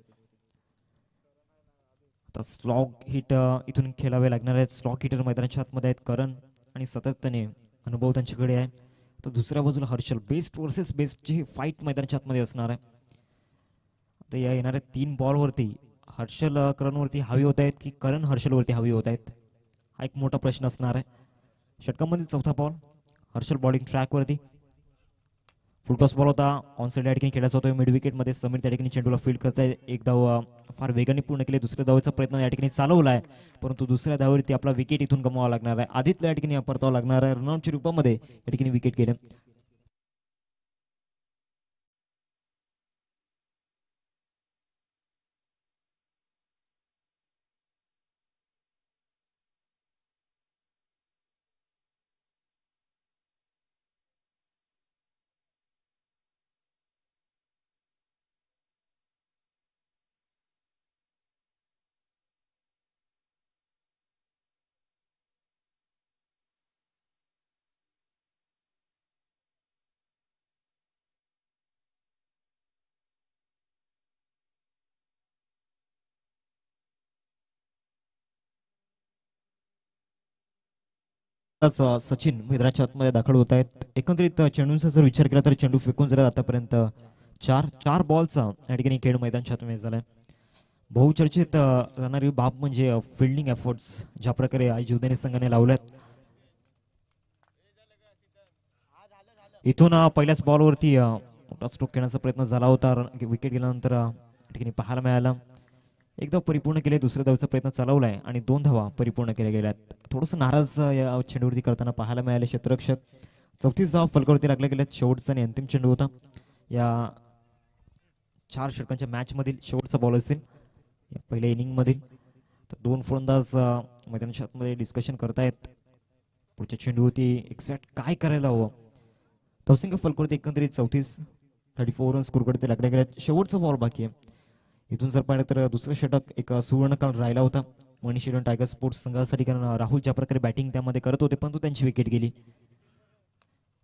आता स्लॉग हिट इथून खेळावे लागणार आहेत. स्लॉग हिटर मैदानाच्या आतमध्ये आहेत करण आणि सातत्याने अनुभव त्यांच्याकडे आहे. तर दुसऱ्या बाजूला हर्षल, बेस्ट वर्सेस बेस्टची फाईट मैदानाच्या आतमध्ये असणार आहे. आता या येणाऱ्या 3 बॉलवरती हर्षल करणवरती हवी होत आहेत की करण हर्षलवरती हवी होत आहेत, हा एक मोठा प्रश्न असणार आहे. षटकामध्ये 4था बॉल, हर्षल बॉलिंग ट्रॅकवरती. फुलटॉस बॉल होता, ऑन साईड या ठिकाणी खेळायचा होता. मिड विकेटमध्ये समीर त्या ठिकाणी चेंडूला फील्ड करताय. एक धाव फार वेगाने पूर्ण केली. दुसऱ्या धावेचा प्रयत्न या ठिकाणी चालवला आहे, परंतु दुसऱ्या धावेवरती आपला विकेट इथून गमवावा लागणार आहे. आदितला या ठिकाणी परतावा लागणार आहे. रनआउटच्या रूपामध्ये या ठिकाणी विकेट गेले. सचिन मैदानाच्या आतमध्ये दाखल होत आहेत. एकंदरीत चेंडूंचा जर विचार केला तर चेंडू फेकून जर आतापर्यंत चार बॉलचा या ठिकाणी खेळ मैदानाच्या आतमध्ये झालाय. बहुचर्चित राहणारी बाब म्हणजे फिल्डिंग एफर्ट्स ज्या प्रकारे आई जीवदानी संघाने लावल्यात. इथून पहिल्याच बॉलवरती मोठा स्ट्रोक खेळण्याचा प्रयत्न झाला होता. विकेट गेल्यानंतर या ठिकाणी पाहायला मिळाला. एक धाव परिपूर्ण केले, दुसऱ्या धावचा प्रयत्न चालवलाय आणि 2 धावा परिपूर्ण केल्या गेल्यात. थोडंसं नाराज या चेंडूवरती करताना पाहायला मिळाले क्षेत्ररक्षक. 34 धावा फलकावरती लागल्या गेल्यात. शेवटचा आणि अंतिम चेंडू होता या 4 षटकांच्या मॅच मधील शेवटचा बॉल असेल या पहिल्या इनिंग मधील. तर 2 फलंदाज मैदानाच्या आतमध्ये डिस्कशन करतायत पुढच्या चेंडूवरती एक्झॅक्ट काय करायला हवं. धावसंख्या फलकावरती एकंदरीत 34 रन स्कोर कडे लागल्या गेल्यात. शेवटचा बॉल बाकी आहे. इथून जर पाहिलं तर दुसरं षटक एक सुवर्णकाळ राहिला होता मनीष हिरन टायगर स्पोर्ट्स संघासाठी, कारण राहुल ज्या प्रकारे बॅटिंग त्यामध्ये करत होते परंतु त्यांची विकेट गेली.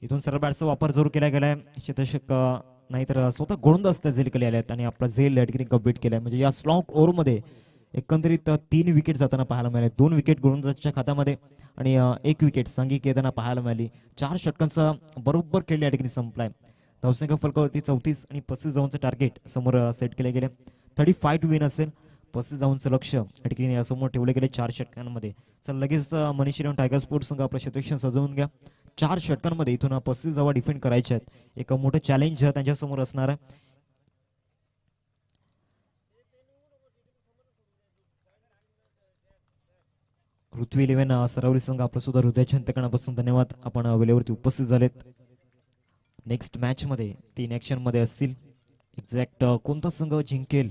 इथून सरळ बॅटचा वापर जरूर केला गेलाय. क्षेत्ररक्षक नाहीतर स्वतः गोलंदाज त्या झेलकडे आल्यात आणि आपला झेल या ठिकाणी कंप्लीट केलाय. म्हणजे या स्लॉग ओव्हरमध्ये एकंदरीत 3 विकेट जाताना पाहायला मिळाले. 2 विकेट गोलंदाजाच्या खात्यामध्ये आणि 1 विकेट सांघिक येताना पाहायला मिळाली. 4 षटकांचा बरोबर खेळ या ठिकाणी संपलाय. धावसंख्या फलकावरती 34 आणि 35 धावांचं टार्गेट समोर सेट केले गेले. 35 टू विन असेल. 35 धावांचं लक्ष या ठिकाणी समोर ठेवले गेले 4 षटकांमध्ये. चल लगेच मनीष हिरन टायगर स्पोर्ट्स संघ आपलं क्षेत्ररक्षण सजवून घ्या. 4 षटकांमध्ये इथून 35 धावा डिफेंड करायच्या आहेत. एक मोठं चॅलेंज त्यांच्या समोर असणार आहे. पृथ्वी 11 सरावली संघ आपलं सुद्धा हृदयाच्या अंतकणापासून धन्यवाद. आपण वेळेवरती उपस्थित झालेत. नेक्स्ट मॅच मध्ये 3 ऍक्शन मध्ये असतील. एक्झॅक्ट कोणता संघ जिंकेल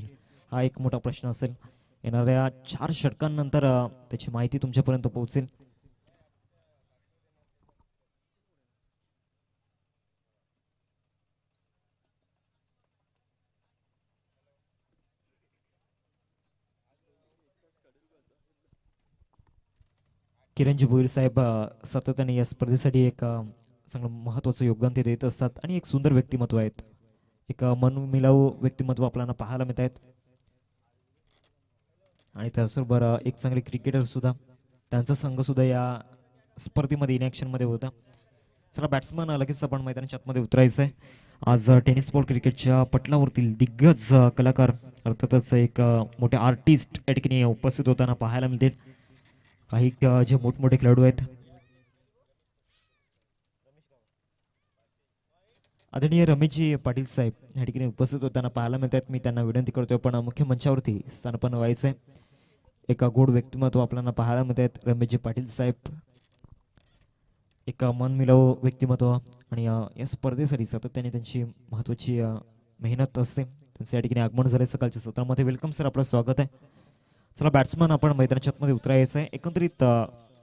हा एक मोठा प्रश्न असेल. येणाऱ्या 4 षटकांनंतर त्याची माहिती तुमच्यापर्यंत पोहोचेल. किरणजी भोईर साहेब सातत्याने या स्पर्धेसाठी एक चांगलं महत्वाचं योगदान ते देत असतात आणि एक सुंदर व्यक्तिमत्व आहेत. एक मनमिलाऊ व्यक्तिमत्व आपल्याला पाहायला मिळत आहेत. आणि त्याचबरोबर एक चांगले क्रिकेटर सुद्धा, त्यांचा संघ सुद्धा या स्पर्धेमध्ये इन ॲक्शन मध्ये होता. चला बॅट्समन लगेच आपण मैदानाच्या आतमध्ये उतरायचं आहे. आज टेनिस बॉल क्रिकेटच्या पटलावरतील दिग्गज कलाकार अर्थातच एक मोठे आर्टिस्ट या ठिकाणी उपस्थित होताना पाहायला मिळतील. काही जे मोठमोठे खेळाडू आहेत आदरणीय रमेशजी पाटील साहेब या ठिकाणी उपस्थित होताना पाहायला मिळतात. मी त्यांना विनंती करतोय पण मुख्य मंचावरती स्थानपन्न व्हायचंय. एका गोड व्यक्तिमत्व आपल्याला पाहायला मिळतात रमेशजी पाटील साहेब. एक मनमिळावू व्यक्तिमत्व आणि या स्पर्धेसाठी सातत्याने त्यांची महत्वाची मेहनत असते. त्यांचं या ठिकाणी आगमन झालंय सकाळच्या सत्रामध्ये. वेलकम सर, आपलं स्वागत आहे. चला बॅट्समन आपण मैदानाच्या आतमध्ये उतरायचं आहे. एकंदरीत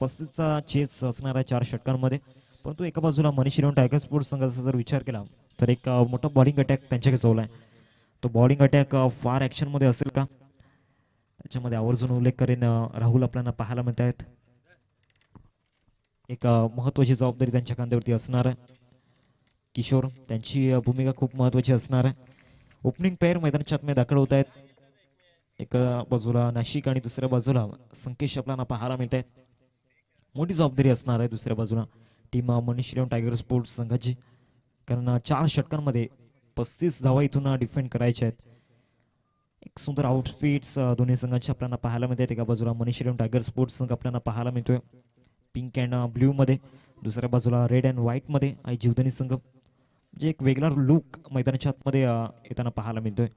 35चा चेस असणार आहे 4 षटकांमध्ये. परंतु एका बाजूला मनीष श्रीराम टायगर स्पोर्ट्स संघाचा जर विचार केला तर एक मोठा बॉलिंग अटॅक त्यांच्याकडे चालू आहे. तो बॉलिंग अटॅक फार ॲक्शनमध्ये असेल का, त्याच्यामध्ये आवर्जून उल्लेख करेन राहुल आपल्याला पाहायला मिळत आहेत. एक महत्वाची जबाबदारी त्यांच्या खांद्यावरती असणार आहे. किशोर त्यांची भूमिका खूप महत्वाची असणार आहे. ओपनिंग पेअर मैदानाच्या आतमध्ये दाखल होत आहेत. एका बाजूला नाशिक आणि दुसऱ्या बाजूला संकेश आपल्याला पाहायला मिळत आहेत. मोठी जबाबदारी असणार आहे दुसऱ्या बाजूला team Manish Shriram tiger sports संघाची, कारण 4 षटकांमध्ये 35 धावा इथून डिफेंड करायच्या आहेत. एक सुंदर आउटफिट्स दोन्ही संघांचे आपल्याला पाहायला मिळतात. एका बाजूला मनीष श्रीराम टायगर स्पोर्ट्स संघ आपल्याला पाहायला मिळतोय पिंक अँड ब्ल्यू मध्ये, दुसऱ्या बाजूला रेड अँड व्हाईट मध्ये आणि जीवदानी संघ, म्हणजे एक वेगळा लुक मैदानाच्या आतमध्ये येताना पाहायला मिळतोय.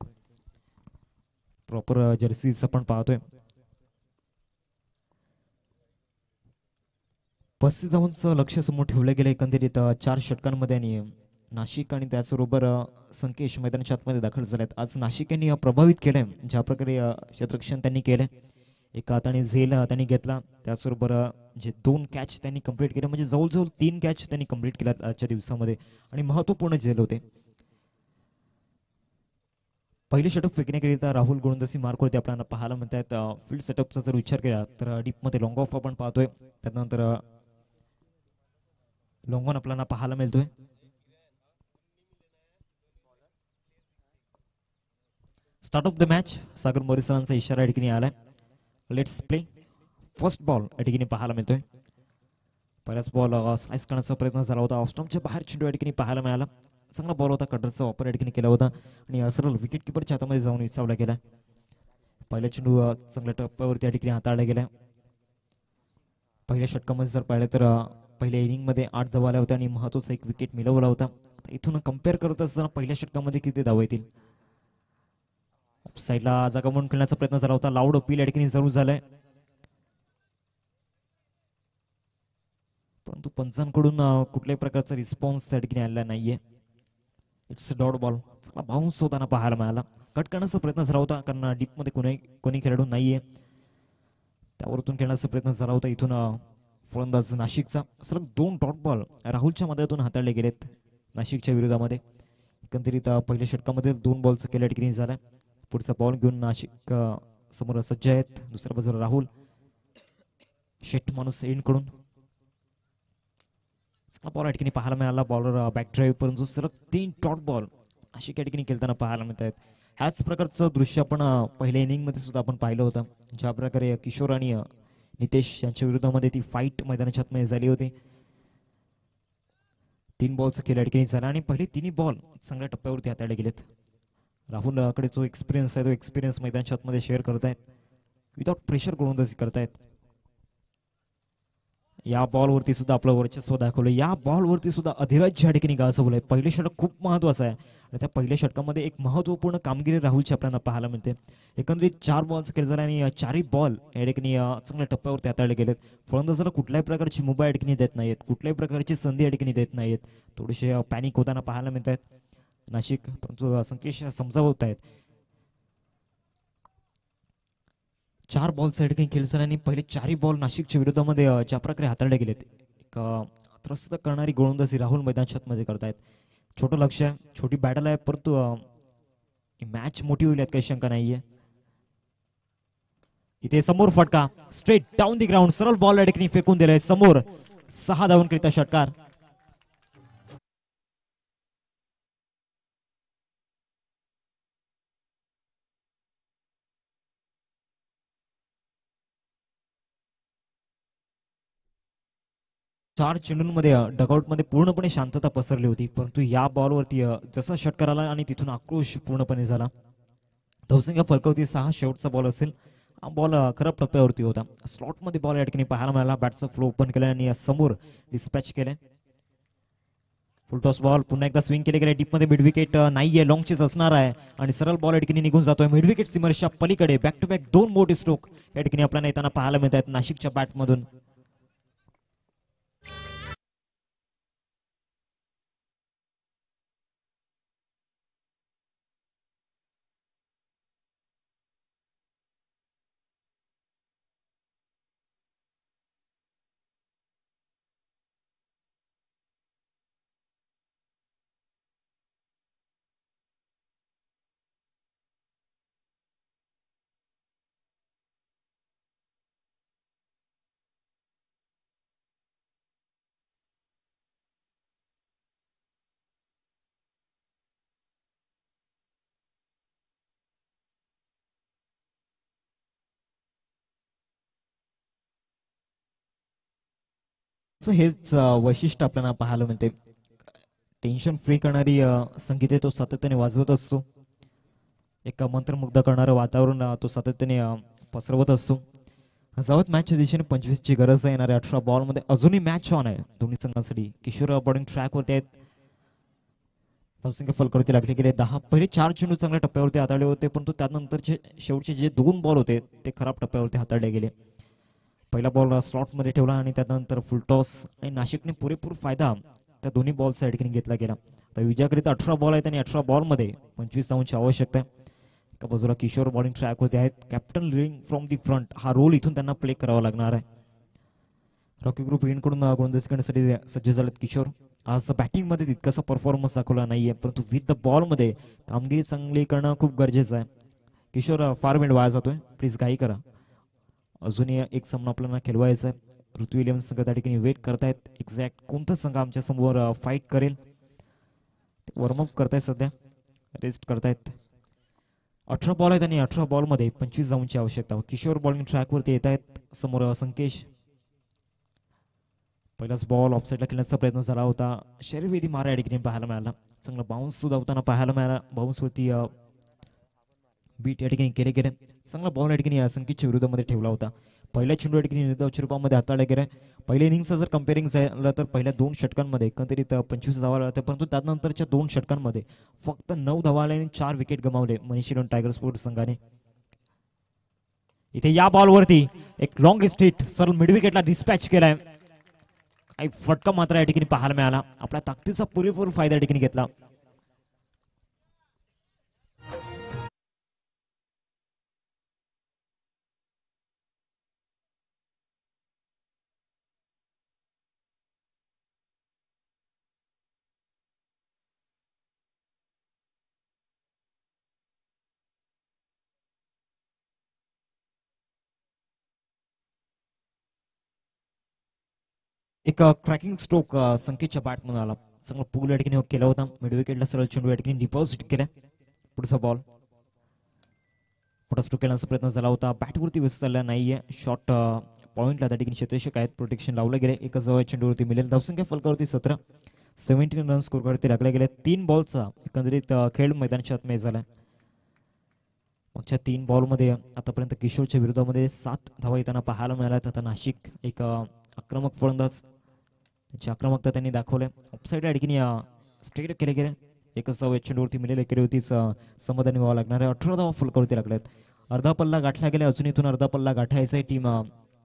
प्रॉपर जर्सीज आपण पाहतोय. 35 धावांचं लक्ष समोर ठेवलं गेलं एकंदरीत 4 षटकांमध्ये. आणि नाशिक आणि त्याचबरोबर संकेश मैदानाच्या आतमध्ये दाखल झालेत. आज नाशिक यांनी प्रभावित केलंय ज्या प्रकारे क्षेत्ररक्षण त्यांनी केलंय. एका हाताने झेल त्यांनी घेतला, त्याचबरोबर जे 2 कॅच त्यांनी कंप्लीट केले, म्हणजे जवळजवळ 3 कॅच त्यांनी कंप्लीट केल्यात आजच्या दिवसामध्ये आणि महत्वपूर्ण झेल होते. पहिले षटक फेकण्याकरिता राहुल गोलंदाजी मार्कवरती आपल्याला पाहायला मिळतात. फील्ड सेटअपचा जर विचार केला तर डीपमध्ये लॉंग ऑफ आपण पाहतोय, त्यानंतर लॉंग ऑन आपल्याला पाहायला मिळतोय. स्टार्ट ऑफ द मॅच सागर मोरे सरांचा इशारा या ठिकाणी आलाय. Let's play. फर्स्ट बॉल या ठिकाणी पाहायला मिळतोय. पहिलाच बॉल स्लाइस करण्याचा प्रयत्न झाला होता. ऑफस्टॉमच्या बाहेर चेंडू या ठिकाणी पाहायला मिळाला. चांगला बॉल होता, कटरचा वापर या ठिकाणी केला होता आणि सरळ विकेट किपरच्या हातामध्ये जाऊन विसावला गेला. पहिला चेंडू चांगल्या टप्प्यावरती या ठिकाणी हाताळला गेला. पहिल्या षटकामध्ये जर पाहिलं तर पहिल्या इनिंगमध्ये 8 धावा आल्या होत्या आणि महत्वाचा एक विकेट मिळवला होता. इथून कम्पेअर करत असताना पहिल्या षटकामध्ये किती धावा येतील. साईडला जागा म्हणून खेळण्याचा प्रयत्न झाला होता. लाऊड अपील या ठिकाणी जरूर झालाय, परंतु पंचांकडून कुठल्याही प्रकारचा रिस्पॉन्स त्या ठिकाणी आलेला नाहीये. It's a dot ball. चांगला बाउन्स होताना पाहायला मिळाला. कट करण्याचा प्रयत्न झाला होता कारण डीपमध्ये कोणी खेळाडू नाहीये, त्यावरतून खेळण्याचा प्रयत्न झाला होता. इथून फलंदाज नाशिकचा सलग 2 डॉट बॉल राहुलच्या मदतीतून हाताळले गेलेत नाशिकच्या विरोधामध्ये. एकंदरीत पहिल्या षटकामध्ये 2 बॉलचं केल्या ठिकाणी झालाय. पुढचा बॉल घेऊन नाशिक समोर सज्ज आहेत. दुसऱ्या बाजूला राहुल शेट माणूस एंड कडून बॉल या ठिकाणी पाहायला मिळाला. बॉलर बॅक ड्राईव्ह परंतु सलग 3 डॉट बॉल अशी या ठिकाणी खेळताना पाहायला मिळत आहेत. ह्याच प्रकारचं दृश्य आपण पहिल्या इनिंग मध्ये सुद्धा आपण पाहिलं होतं, ज्या प्रकारे किशोर आणि नितेश यांच्या विरोधामध्ये ती फाईट मैदानाच्या आतमध्ये झाली होती. 3 बॉलचं खेळ या ठिकाणी झाला आणि पहिले 3 बॉल चांगल्या टप्प्यावरती हाताळले गेलेत. राहुल कडे जो एक्सपिरियन्स आहे तो एक्सपिरियन्स मैदानाच्या आतमध्ये शेअर करतायत. विदाउट प्रेशर गोलंदाजी करतायत. या बॉलवरती सुद्धा आपलं वर्चस्व दाखवलं. या बॉलवरती सुद्धा अधिराज्य या ठिकाणी गाजवलंय. पहिले षटक खूप महत्वाचं आहे आणि त्या पहिल्या षटकामध्ये एक महत्वपूर्ण कामगिरी राहुलची आपल्याला पाहायला मिळते. एकंदरीत 4 बॉल्स केले झाले आणि 4ही बॉल या ठिकाणी चांगल्या टप्प्यावरती हाताळले गेलेत. फलंदाजाला कुठल्याही प्रकारची मुभा या ठिकाणी देत नाहीत, कुठल्याही प्रकारची संधी या ठिकाणी देत नाहीत. थोडेसे पॅनिक होताना पाहायला मिळत आहेत नाशिक, परंतु संकेश समजावत आहेत. 4 बॉल्स या ठिकाणी खेळ झाले आणि पहिले 4ही बॉल नाशिकच्या विरोधामध्ये ज्या प्रकारे हाताळले गेलेत, एक त्रस्त करणारी गोलंदाजी राहुल मैदानाच्या मध्ये करतायत. छोटं लक्ष आहे, छोटी बॅटल आहे, परंतु मॅच मोठी होईल यात काही शंका नाहीये. इथे समोर फटका स्ट्रेट डाऊन दी ग्राउंड, सरळ बॉल या ठिकाणी फेकून दिलाय समोर. 6 धावांकरिता षटकार. चार चेंडूंमध्ये डगआउटमध्ये पूर्णपणे शांतता पसरली होती, परंतु या बॉलवरती जसा षटकार आला आणि तिथून आक्रोश पूर्णपणे झाला. धावसंख्या फरकावरती 6 शेवटचा बॉल असेल. हा बॉल खराब टप्प्यावरती होता. स्लॉटमध्ये बॉल या ठिकाणी पाहायला मिळाला. बॅटचा फ्लो ओपन केला आणि समोर डिस्पॅच केले. फुलटॉस बॉल पुन्हा एकदा स्विंग केले गेले. डीपमध्ये मिड विकेट नाहीये, लॉंग चेस असणार आहे आणि सरळ बॉल या ठिकाणी निघून जातोय मिड विकेट सीमर्सच्या पलीकडे. बॅक टू बॅक 2 मोठे स्ट्रोक या ठिकाणी आपल्याला येताना पाहायला मिळत आहेत नाशिकच्या बॅटमधून. हेच वैशिष्ट्य आपल्याला पाहायला मिळते. टेन्शन फ्री करणारी संगीत तो सातत्याने वाजवत असतो. एक मंत्रमुग्ध करणारं वातावरण तो सातत्याने पसरवत असतो. जावत मॅचच्या दिशेने 25ची गरज आहे. येणाऱ्या 18 बॉलमध्ये अजूनही मॅच ऑन आहे दोन्ही संघांसाठी. किशोर बॉलिंग ट्रॅकवरती आहेत. धावसंख्या फलकावरती लागले गेले 10. पहिले 4 चेंडू चांगल्या टप्प्यावरती हाताळले होते, परंतु त्यानंतरचे शेवटचे जे 2 बॉल होते ते खराब टप्प्यावरती हाताळले गेले. पहिला बॉल स्लॉटमध्ये ठेवला आणि त्यानंतर फुलटॉस आणि नाशिकने पुरेपूर फायदा त्या दोन्ही बॉलचा या ठिकाणी घेतला गेला. तर विजयाकरिता 18 बॉल आहेत आणि 18 बॉलमध्ये 25 धावांची आवश्यकता आहे. एका बाजूला किशोर बॉलिंग ट्रॅक होते आहेत. Captain leading from the front हा रोल इथून त्यांना प्ले करावा लागणार आहे. रॉकी ग्रुप कडून गोलंदाजी करण्यासाठी सज्ज झालेत किशोर. आज बॅटिंगमध्ये तितकासा परफॉर्मन्स दाखवला नाहीये, परंतु विथ द बॉलमध्ये कामगिरी चांगली करणं खूप गरजेचं आहे. किशोर फार वेळ वाया जातोय, प्लीज घाई करा. अजूनही एक सामना आपल्याला खेळवायचा आहे. ऋतू इलेव्हन संघ त्या ठिकाणी वेट करतायत एक्झॅक्ट कोणता संघ आमच्या समोर फाईट करेल. वॉर्मअप करतायत, सध्या रेस्ट करतायत. 18 बॉल आहेत आणि 18 बॉलमध्ये 25 धावांची आवश्यकता. किशोर बॉलिंग ट्रॅकवरती येत आहेत. समोर संकेश. पहिलाच बॉल ऑफसाईडला खेळण्याचा प्रयत्न झाला होता. शरीरवेधी मारा या ठिकाणी पाहायला मिळाला. चांगला बाउन्स सुद्धा होताना पाहायला मिळाला. बाउन्सवरती बीट या ठिकाणी केले गेले. चांगला बॉल या ठिकाणी संकेतच्या विरोधामध्ये ठेवला होता. पहिल्या चेंडू या ठिकाणी निर्धावच्या रूपामध्ये हाताळले गेले. पहिल्या इनिंगचं जर कम्पेअरिंग झालं तर पहिल्या 2 षटकांमध्ये एकंदरीत 25 धावा होत्या, परंतु त्यानंतरच्या 2 षटकांमध्ये फक्त 9 धावा आल्या आणि 4 विकेट गमावले मनीषी टायगर स्पोर्ट्स संघाने. इथे या बॉलवरती एक लॉंग हिट सरळ मिड विकेटला डिस्पॅच केलाय. काही फटका मात्र या ठिकाणी पाहायला मिळाला. आपल्या ताकदीचा पुरेपूर फायदा या ठिकाणी घेतला. एक क्रॅकिंग स्ट्रोक संकेतच्या बॅटमधून आला. चांगला पूल या ठिकाणी केला होता. मिड विकेटला सरळ चेंडू या ठिकाणी डिपॉझिट केला. पुढचा बॉल पुढा स्ट्रोक खेळण्याचा प्रयत्न झाला होता. बॅटवरती विसरला नाहीये. शॉर्ट पॉईंटला त्या ठिकाणी क्षेत्ररक्षक आहेत, प्रोटेक्शन लावलं गेले. एकच चेंडूवरती मिळेल. धावसंख्या फलकावरती 17. 17 रन स्कोर करते लागले गेले. 3 बॉलचा एकंदरीत खेळ मैदानाच्या आत झालाय. मागच्या 3 बॉलमध्ये आतापर्यंत किशोरच्या विरोधामध्ये 7 धावा येताना पाहायला मिळाल्यात. आता नाशिक एक आक्रमक फलंदाज त्याची आक्रमकता त्यांनी दाखवले. ऑफसाईड या ठिकाणी स्ट्रेट केले गेले. एकच धाव चेंडूवरती मिळेल. एकेरीवरतीच समाधानी व्हावं लागणार आहे. 18 धावा फलकावरती लागल्यात. अर्धा पल्ला गाठला गेला. अजून इथून अर्धा पल्ला गाठायचा आहे टीम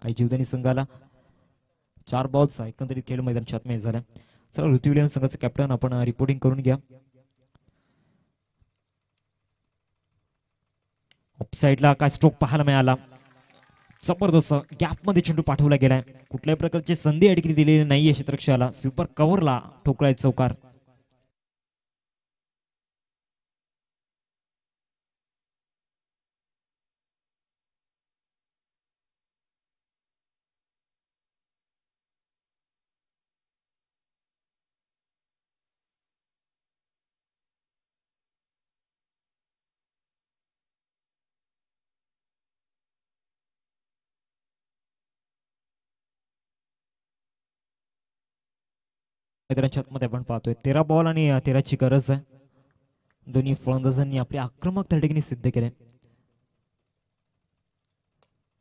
जीवदानी संघाला. 4 बॉल्स एकंदरीत खेळ मैदानाच्या आत झाल्या. चला ऋतू विलियम्स संघाचे कॅप्टन आपण रिपोर्टिंग करून घ्या. ऑफसाईडला काय स्ट्रोक पाहायला मिळाला. जबरदस्त गॅप मध्ये चेंडू पाठवला गेलाय. कुठल्याही प्रकारची संधी या ठिकाणी दिलेली नाहीये क्षेत्ररक्षकाला. सुपर कव्हरला ठोकलाय चौकार. मैदानाच्या आतमध्ये आपण पाहतोय 13 बॉल आणि 13ची गरज आहे. दोन्ही फलंदाजांनी आपले आक्रमक त्या ठिकाणी सिद्ध केले.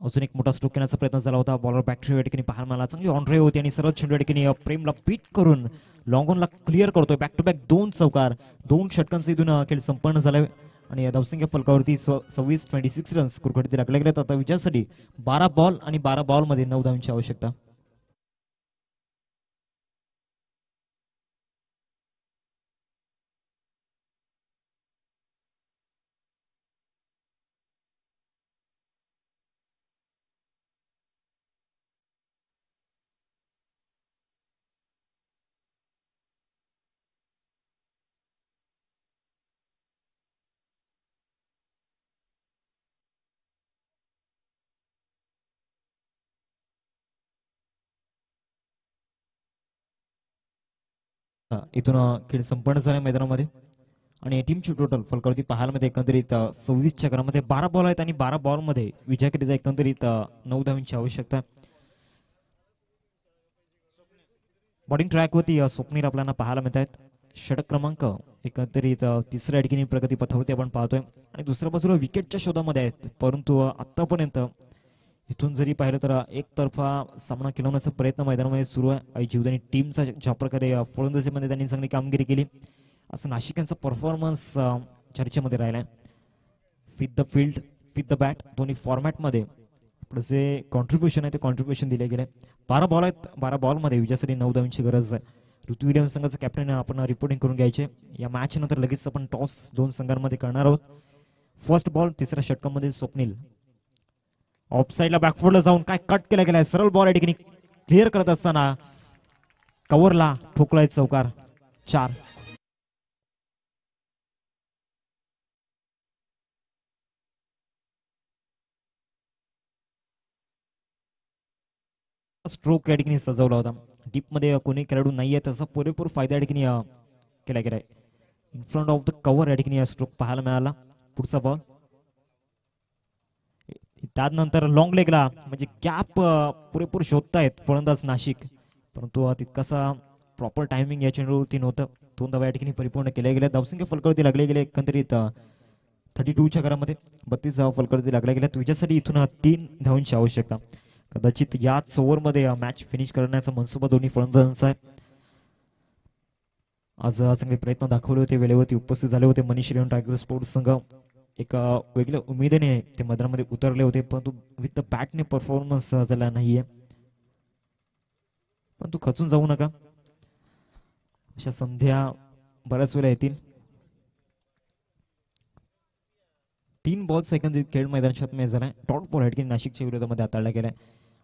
अजून एक मोठा स्ट्रोक घेण्याचा प्रयत्न झाला होता. बॉलर बॅक या ठिकाणी पाहायला मिळाला. चांगली ऑन ड्राईव्ह होती आणि सरळ चेंडू या ठिकाणी प्रेमला बीट करून लॉंग ऑनला क्लिअर करतोय. बॅक टू बॅक 2 चौकार 2 षटकांचा इथून खेळ संपन्न झालाय आणि धावसंख्या फलकावरती 26 रन्स स्कोरकडे लागले गेलेत. आता विजयासाठी 12 बॉल आणि 12 बॉल मध्ये 9 धावांची आवश्यकता. इथून खेळ संपन्न झाला मैदानामध्ये आणि टीमची टोटल फलकावरती पाहायला मध्ये एकंदरीत 26 चक्रामध्ये 12 बॉल आहेत आणि 12 बॉल मध्ये विजयाकरिता एकंदरीत 9 धावांची आवश्यकता. बॉलिंग ट्रॅकवरती स्वप्नील आपल्याला पाहायला मिळत आहेत. षटक क्रमांक एकंदरीत तिसऱ्या ठिकाणी प्रगती पथावरती आपण पाहतोय आणि दुसऱ्या बाजूला विकेटच्या शोधामध्ये आहेत. परंतु आतापर्यंत इथून जरी पाहिलं तर एकतर्फा सामना खिलवण्याचा प्रयत्न मैदानामध्ये सुरू आहे. आई जीवदानी टीमचा ज्या प्रकारे फलंदाजीमध्ये त्यांनी चांगली कामगिरी केली असं नाशिकांचा परफॉर्मन्स चर्चेमध्ये राहिलाय. With the field with the bat दोन्ही फॉर्मॅटमध्ये आपलं जे कॉन्ट्रीब्युशन आहे ते कॉन्ट्रीब्युशन दिले गेले. 12 बॉल आहेत. 12 बॉलमध्ये विजयासाठी 9 धावांची गरज आहे. ऋतू विलियम्स संघाचं कॅप्टन आपण रिपोर्टिंग करून घ्यायचे. या मॅच नंतर लगेच आपण टॉस 2 संघांमध्ये करणार आहोत. फर्स्ट बॉल तिसऱ्या षटकामध्ये स्वप्नील ऑफ साईडला बॅकफोर्डला जाऊन काय कट केला गेलाय. सरळ बॉल या ठिकाणी क्लिअर करत असताना कव्हरला ठोकलाय चौकार 4. स्ट्रोक या ठिकाणी सजवला होता. डीप मध्ये कोणी खेळाडू नाहीये त्याचा पुरेपूर फायदा या ठिकाणी केला गेलाय. In front of the cover या ठिकाणी स्ट्रोक पाहायला मिळाला. पुढचा बॉल त्यानंतर लॉंग लेगला म्हणजे गॅप पुरेपूर शोधतायत फलंदाज नाशिक, परंतु तितकासा प्रॉपर टायमिंग या चेंडूवरती नव्हतं. 2 धावा या ठिकाणी परिपूर्ण केल्या गेल्या. धावसंख्या फलकावरती लागले गेले एकंदरीत 32च्या घरामध्ये 32 धावा फलकावरती लागल्या गेल्या. तुझ्यासाठी इथून 3 धावांची आवश्यकता. कदाचित याच ओव्हरमध्ये मॅच फिनिश करण्याचा मनसुबा दोन्ही फलंदाजांचा आहे. आज चांगले प्रयत्न दाखवले होते. वेळेवरती उपस्थित झाले होते मनीष रेवण टायगर स्पोर्ट्स संघ. एक वेगळ्या उमेदीने ते मैदानामध्ये उतरले होते, परंतु विथ द बॅटने परफॉर्मन्स झाला नाहीये. परंतु खचून जाऊ नका, अशा संध्या बऱ्याच वेळा येतील. 3 बॉल सेकंद खेळ मैदानात मॅच झालाय. डॉट बॉल हेडकिन नाशिकच्या विरोधामध्ये हाताळला गेलाय.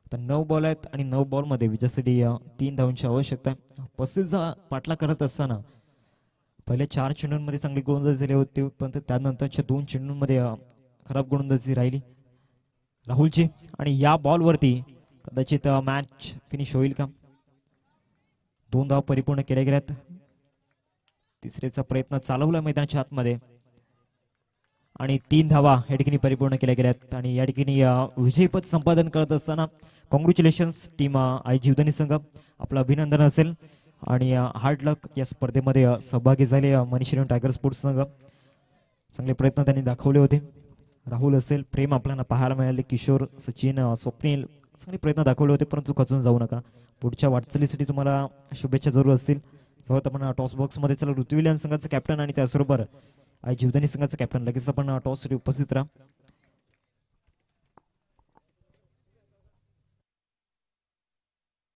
आता 9 बॉल आहेत आणि 9 बॉल मध्ये विजयासाठी 3 धावांची आवश्यकता आहे. 35 पाठला करत असताना पहिले 4 चेंडूंमध्ये चांगली गोलंदाजी झाली होती, पण त्यानंतरच्या 2 चेंडूंमध्ये खराब गोलंदाजी राहिली राहुलची. आणि या बॉलवरती कदाचित मॅच फिनिश होईल का? 2 धावा परिपूर्ण केल्या गेल्यात. तिसऱ्याचा प्रयत्न चालवला मैदानाच्या आतमध्ये आणि 3 धावा या ठिकाणी परिपूर्ण केल्या गेल्यात. आणि या ठिकाणी विजयपद संपादन करत असताना कॉंग्रॅच्युलेशन्स टीम आई जीवदानी संघ, आपलं अभिनंदन असेल आणि हार्ड लक. या स्पर्धेमध्ये सहभागी झाले मनीष रेवण टायगर स्पोर्ट्स संघ. चांगले प्रयत्न त्यांनी दाखवले होते. राहुल असेल, प्रेम आपल्याला पाहायला मिळाले, किशोर, सचिन, स्वप्नील चांगले प्रयत्न दाखवले होते, परंतु खचून जाऊ नका. पुढच्या वाटचालीसाठी तुम्हाला शुभेच्छा जरूर असतील. सोबत आपण टॉस बॉक्स मध्ये चला ऋतू विलियम्स संघाचं कॅप्टन आणि त्याचबरोबर आई जीवदानी संघाचं कॅप्टन लगेच आपण टॉस साठी उपस्थित राहा.